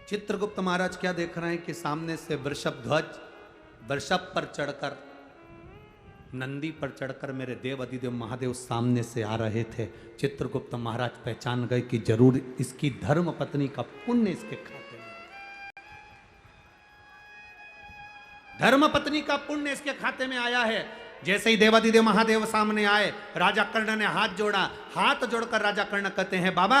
चित्रगुप्त महाराज क्या देख रहे हैं कि सामने से वृषभ ध्वज वृषभ पर चढ़कर नंदी पर चढ़कर मेरे देव अधिदेव महादेव सामने से आ रहे थे। चित्रगुप्त महाराज पहचान गए कि जरूर इसकी धर्म पत्नी का पुण्य इसके खाते में, धर्म पत्नी का पुण्य इसके खाते में आया है। जैसे ही देवाधिदेव महादेव सामने आए, राजा कर्ण ने हाथ जोड़ा। हाथ जोड़कर राजा कर्ण कहते हैं, बाबा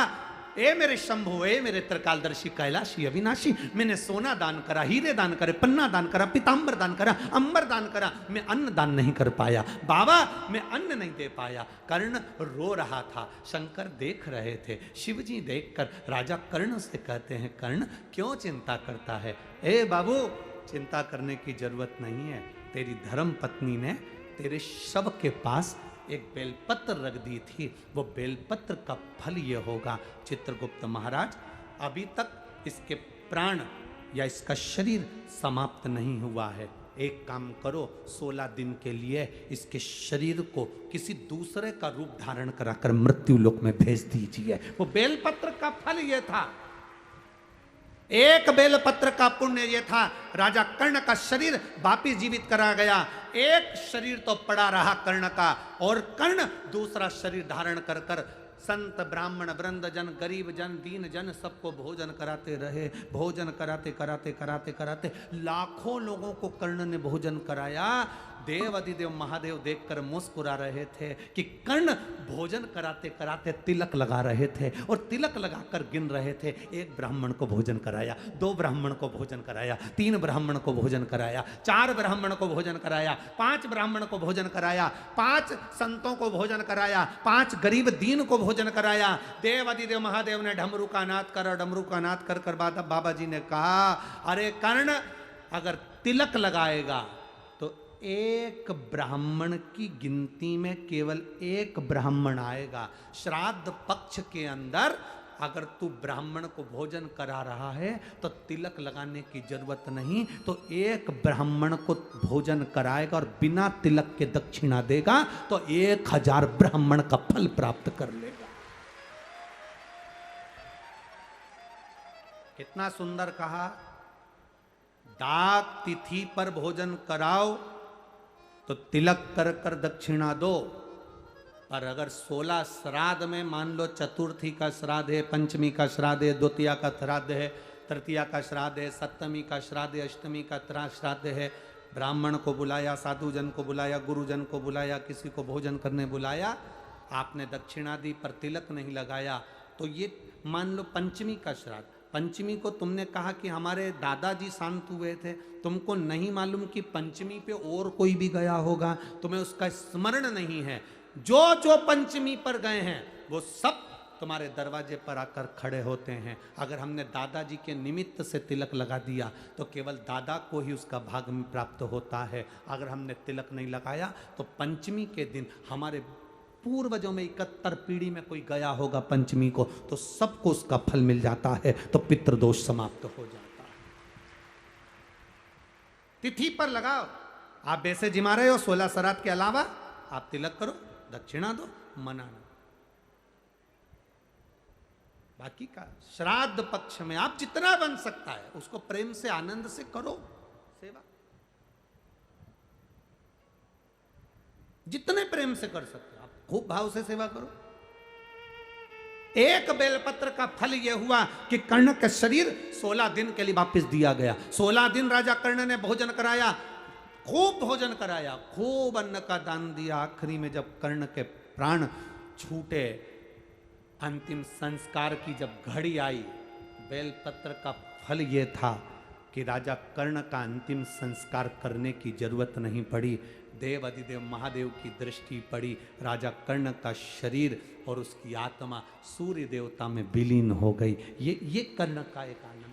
ए मेरे शंभु, ए मेरे त्रिकालदर्शी कैलाशी अविनाशी, मैंने सोना दान करा, हीरे दान करे, पन्ना दान करा, पीतांबर दान करा, अंबर दान करा, मैं अन्न दान नहीं कर पाया। बाबा मैं अन्न नहीं दे पाया। कर्ण रो रहा था, शंकर देख रहे थे। शिवजी देखकर राजा कर्ण से कहते हैं, कर्ण क्यों चिंता करता है? ए बाबू चिंता करने की जरूरत नहीं है। तेरी धर्म पत्नी ने तेरे शव के पास एक बेलपत्र रख दी थी, वो बेलपत्र का फल ये होगा। चित्रगुप्त महाराज अभी तक इसके प्राण या इसका शरीर समाप्त नहीं हुआ है। एक काम करो, 16 दिन के लिए इसके शरीर को किसी दूसरे का रूप धारण कराकर मृत्यु लोक में भेज दीजिए। वो बेलपत्र का फल ये था, एक बेलपत्र का पुण्य ये था। राजा कर्ण का शरीर वापिस जीवित करा गया। एक शरीर तो पड़ा रहा कर्ण का, और कर्ण दूसरा शरीर धारण कर कर संत ब्राह्मण वृंद जन गरीब जन दीन जन सबको भोजन कराते रहे। भोजन कराते कराते कराते कराते लाखों लोगों को कर्ण ने भोजन कराया। देव अधिदेव महादेव देखकर मुस्कुरा रहे थे कि कर्ण भोजन कराते कराते तिलक लगा रहे थे, और तिलक लगाकर गिन रहे थे। एक ब्राह्मण को भोजन कराया, 2 ब्राह्मण को भोजन कराया, 3 ब्राह्मण को भोजन कराया, 4 ब्राह्मण को भोजन कराया, 5 ब्राह्मण को भोजन कराया, 5 संतों को भोजन कराया, 5 गरीब दीन को भोजन कराया। देव अधिदेव महादेव ने डमरू का नाद करा। डमरू का नाद कर कर बाबा जी ने कहा, अरे कर्ण अगर तिलक लगाएगा तो एक ब्राह्मण की गिनती में केवल एक ब्राह्मण आएगा। श्राद्ध पक्ष के अंदर अगर तू ब्राह्मण को भोजन करा रहा है तो तिलक लगाने की जरूरत नहीं, तो एक ब्राह्मण को भोजन कराएगा और बिना तिलक के दक्षिणा देगा तो 1000 ब्राह्मण का फल प्राप्त कर लेगा। कितना सुंदर कहा, डाक तिथि पर भोजन कराओ तो तिलक कर कर दक्षिणा दो। और अगर 16 श्राद्ध में मान लो चतुर्थी का श्राद्ध है, पंचमी का श्राद्ध है, द्वितीया का श्राद्ध है, तृतीया का श्राद्ध है, सप्तमी का श्राद्ध है, अष्टमी का श्राद्ध है, ब्राह्मण को बुलाया, साधु जन को बुलाया, गुरुजन को बुलाया, किसी को भोजन करने बुलाया, आपने दक्षिणा दी पर तिलक नहीं लगाया, तो ये मान लो पंचमी का श्राद्ध। पंचमी को तुमने कहा कि हमारे दादाजी शांत हुए थे, तुमको नहीं मालूम कि पंचमी पे और कोई भी गया होगा, तुम्हें उसका स्मरण नहीं है। जो जो पंचमी पर गए हैं वो सब तुम्हारे दरवाजे पर आकर खड़े होते हैं। अगर हमने दादाजी के निमित्त से तिलक लगा दिया तो केवल दादा को ही उसका भाग में प्राप्त होता है। अगर हमने तिलक नहीं लगाया तो पंचमी के दिन हमारे पूर्वजों में 71 पीढ़ी में कोई गया होगा पंचमी को, तो सबको उसका फल मिल जाता है, तो पितृदोष समाप्त हो जाता है। तिथि पर लगाओ। आप वैसे जिमा रहे हो 16 श्राद्ध के अलावा आप तिलक करो, दक्षिणा दो, मना नहीं। बाकी का श्राद्ध पक्ष में आप जितना बन सकता है उसको प्रेम से आनंद से करो सेवा, जितने प्रेम से कर सकते हो आप खूब भाव से सेवा करो। एक बेलपत्र का फल यह हुआ कि कर्ण का शरीर 16 दिन के लिए वापस दिया गया। 16 दिन राजा कर्ण ने भोजन कराया, खूब भोजन कराया, खूब अन्न का दान दिया। आखिरी में जब कर्ण के प्राण छूटे, अंतिम संस्कार की जब घड़ी आई, बेलपत्र का फल ये था कि राजा कर्ण का अंतिम संस्कार करने की जरूरत नहीं पड़ी। देव अधिदेव महादेव की दृष्टि पड़ी, राजा कर्ण का शरीर और उसकी आत्मा सूर्य देवता में विलीन हो गई। ये कर्ण का एक आनंद।